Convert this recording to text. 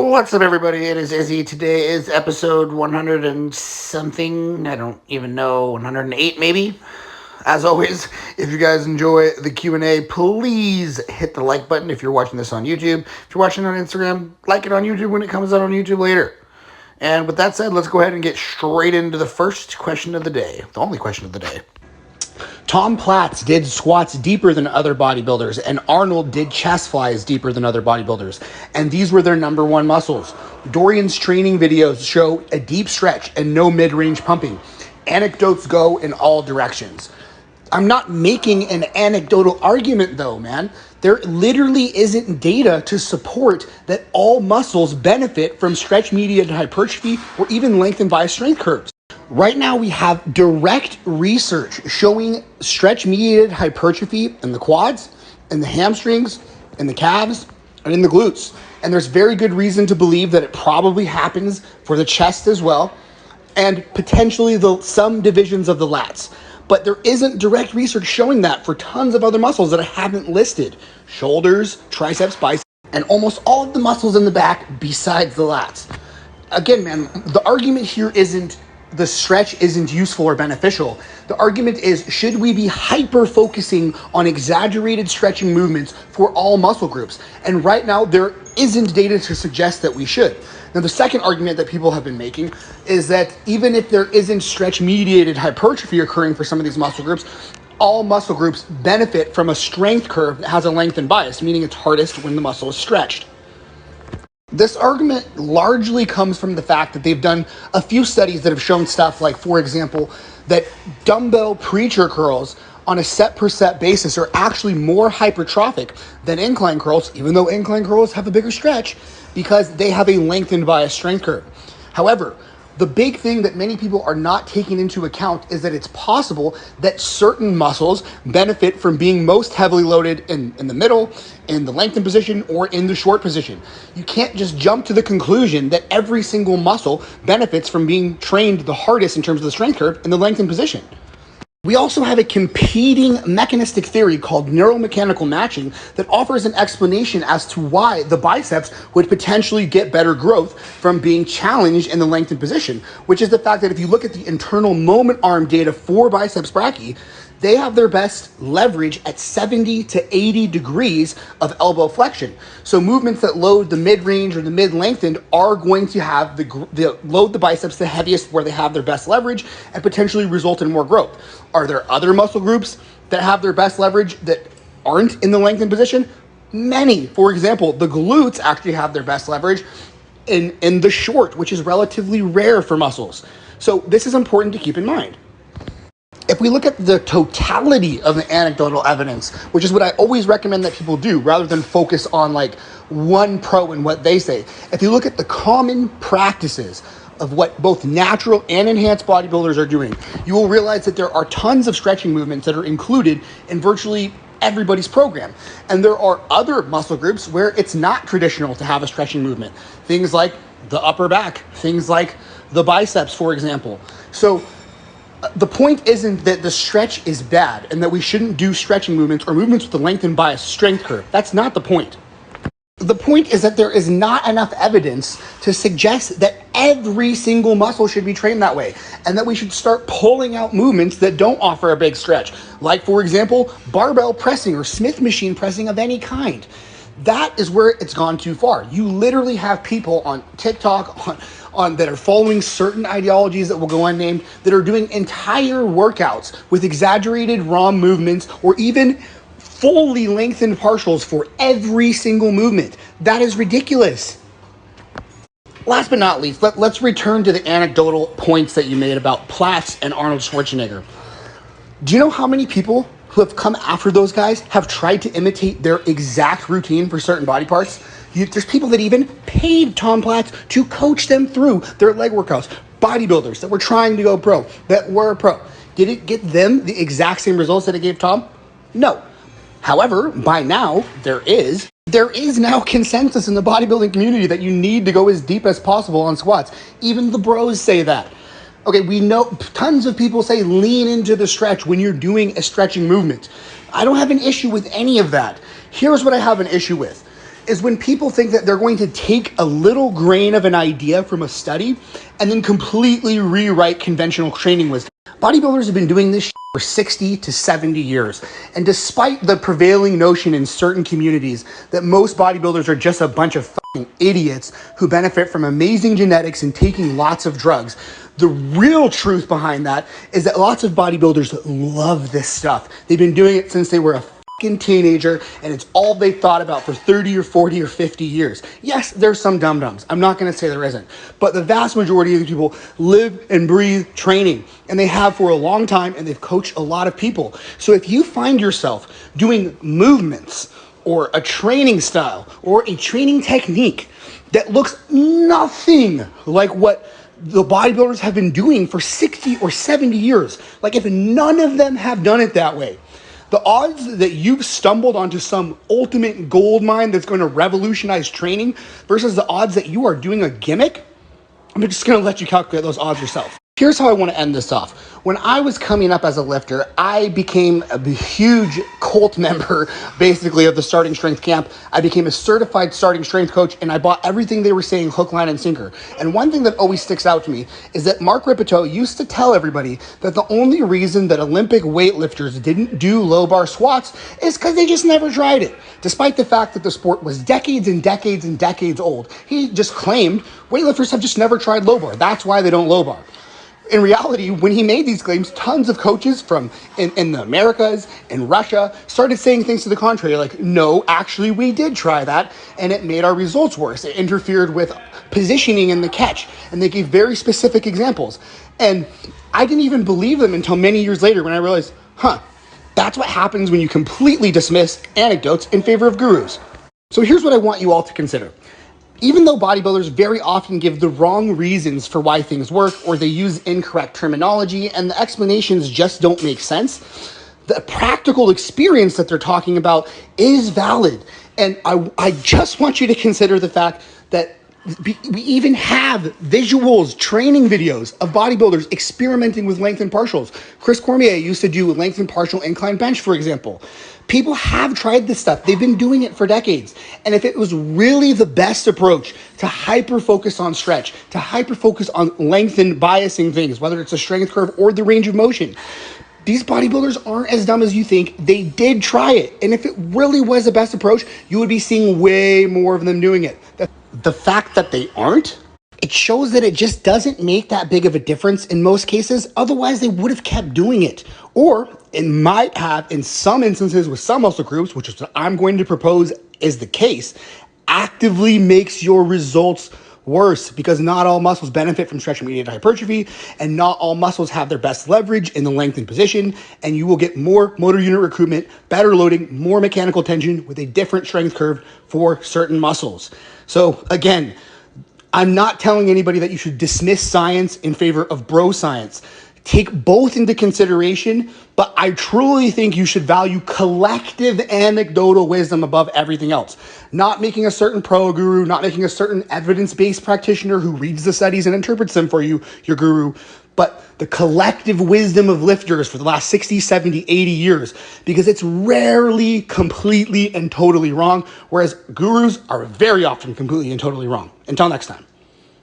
What's up, everybody? It is Izzy. Today is episode 100 and something. I don't even know, 108 maybe. As always, if you guys enjoy the Q&A, please hit the like button if you're watching this on YouTube. If you're watching on Instagram, like it on YouTube when it comes out on YouTube later. And with that said, let's go ahead and get straight into the first question of the day. The only question of the day. Tom Platz did squats deeper than other bodybuilders, and Arnold did chest flies deeper than other bodybuilders, and these were their number one muscles. Dorian's training videos show a deep stretch and no mid-range pumping. Anecdotes go in all directions. I'm not making an anecdotal argument though, man. There literally isn't data to support that all muscles benefit from stretch-mediated hypertrophy or even lengthened-biased strength curves. Right now, we have direct research showing stretch-mediated hypertrophy in the quads, in the hamstrings, in the calves, and in the glutes. And there's very good reason to believe that it probably happens for the chest as well, and potentially some divisions of the lats. But there isn't direct research showing that for tons of other muscles that I haven't listed. Shoulders, triceps, biceps, and almost all of the muscles in the back besides the lats. Again, man, the argument here isn't the stretch isn't useful or beneficial. The argument is, should we be hyper-focusing on exaggerated stretching movements for all muscle groups? And right now, there isn't data to suggest that we should. Now, the second argument that people have been making is that even if there isn't stretch-mediated hypertrophy occurring for some of these muscle groups, all muscle groups benefit from a strength curve that has a lengthened bias, meaning it's hardest when the muscle is stretched. This argument largely comes from the fact that they've done a few studies that have shown stuff like, for example, that dumbbell preacher curls on a set per set basis are actually more hypertrophic than incline curls, even though incline curls have a bigger stretch because they have a lengthened bias strength curve. However, the big thing that many people are not taking into account is that it's possible that certain muscles benefit from being most heavily loaded in the middle, in the lengthened position, or in the short position. You can't just jump to the conclusion that every single muscle benefits from being trained the hardest in terms of the strength curve in the lengthened position. We also have a competing mechanistic theory called neuromechanical matching that offers an explanation as to why the biceps would potentially get better growth from being challenged in the lengthened position, which is the fact that if you look at the internal moment arm data for biceps brachii, they have their best leverage at 70 to 80 degrees of elbow flexion. So movements that load the mid-range or the mid-lengthened are going to have the load the biceps the heaviest where they have their best leverage and potentially result in more growth. Are there other muscle groups that have their best leverage that aren't in the lengthened position? Many. For example, the glutes actually have their best leverage in the short, which is relatively rare for muscles. So this is important to keep in mind. If we look at the totality of the anecdotal evidence, which is what I always recommend that people do rather than focus on like one pro and what they say. If you look at the common practices of what both natural and enhanced bodybuilders are doing, you will realize that there are tons of stretching movements that are included in virtually everybody's program. And there are other muscle groups where it's not traditional to have a stretching movement. Things like the upper back, things like the biceps, for example. So the point isn't that the stretch is bad and that we shouldn't do stretching movements or movements with the lengthened bias strength curve. That's not the point. The point is that there is not enough evidence to suggest that every single muscle should be trained that way and that we should start pulling out movements that don't offer a big stretch. Like, for example, barbell pressing or Smith machine pressing of any kind. That is where it's gone too far. You literally have people on TikTok on that are following certain ideologies that will go unnamed that are doing entire workouts with exaggerated ROM movements or even fully lengthened partials for every single movement. That is ridiculous. Last but not least, let's return to the anecdotal points that you made about Platz and Arnold Schwarzenegger. Do you know how many people who have come after those guys have tried to imitate their exact routine for certain body parts? There's people that even paid Tom Platz to coach them through their leg workouts. Bodybuilders that were trying to go pro, that were pro. Did it get them the exact same results that it gave Tom? No. However, by now, there is now consensus in the bodybuilding community that you need to go as deep as possible on squats. Even the bros say that. Okay, we know tons of people say lean into the stretch when you're doing a stretching movement. I don't have an issue with any of that. Here's what I have an issue with. is when people think that they're going to take a little grain of an idea from a study and then completely rewrite conventional training wisdom. Bodybuilders have been doing this for 60 to 70 years. And despite the prevailing notion in certain communities that most bodybuilders are just a bunch of fucking idiots who benefit from amazing genetics and taking lots of drugs, the real truth behind that is that lots of bodybuilders love this stuff. They've been doing it since they were a teenager, and it's all they thought about for 30 or 40 or 50 years. Yes, there's some dum-dums. I'm not going to say there isn't. But the vast majority of these people live and breathe training, and they have for a long time, and they've coached a lot of people. So if you find yourself doing movements or a training style or a training technique that looks nothing like what the bodybuilders have been doing for 60 or 70 years, like if none of them have done it that way, the odds that you've stumbled onto some ultimate gold mine that's going to revolutionize training versus the odds that you are doing a gimmick, I'm just going to let you calculate those odds yourself. Here's how I want to end this off. When I was coming up as a lifter, I became a huge cult member, basically, of the starting strength camp. I became a certified starting strength coach, and I bought everything they were saying, hook, line, and sinker. And one thing that always sticks out to me is that Mark Rippetoe used to tell everybody that the only reason that Olympic weightlifters didn't do low bar squats is because they just never tried it. Despite the fact that the sport was decades and decades and decades old, he just claimed weightlifters have just never tried low bar. That's why they don't low bar. In reality, when he made these claims, tons of coaches from in the Americas and Russia started saying things to the contrary, like, no, actually, we did try that, and it made our results worse. It interfered with positioning in the catch, and they gave very specific examples. And I didn't even believe them until many years later when I realized, that's what happens when you completely dismiss anecdotes in favor of gurus. So here's what I want you all to consider. Even though bodybuilders very often give the wrong reasons for why things work, or they use incorrect terminology and the explanations just don't make sense, the practical experience that they're talking about is valid. And I just want you to consider the fact that we even have visuals, training videos of bodybuilders experimenting with lengthened partials. Chris Cormier used to do lengthened partial incline bench, for example. People have tried this stuff. They've been doing it for decades. And if it was really the best approach to hyper-focus on stretch, to hyper-focus on lengthened biasing things, whether it's a strength curve or the range of motion, these bodybuilders aren't as dumb as you think. They did try it. And if it really was the best approach, you would be seeing way more of them doing it. The fact that they aren't, it shows that it just doesn't make that big of a difference in most cases. Otherwise, they would have kept doing it. Or it might have, in some instances with some muscle groups, which is what I'm going to propose is the case, actively makes your results worse, because not all muscles benefit from stretch-mediated hypertrophy, and not all muscles have their best leverage in the lengthened position, and you will get more motor unit recruitment, better loading, more mechanical tension with a different strength curve for certain muscles. So again, I'm not telling anybody that you should dismiss science in favor of bro science. Take both into consideration, but I truly think you should value collective anecdotal wisdom above everything else. Not making a certain pro guru, not making a certain evidence-based practitioner who reads the studies and interprets them for you, your guru, but the collective wisdom of lifters for the last 60, 70, 80 years, because it's rarely completely and totally wrong, whereas gurus are very often completely and totally wrong. Until next time.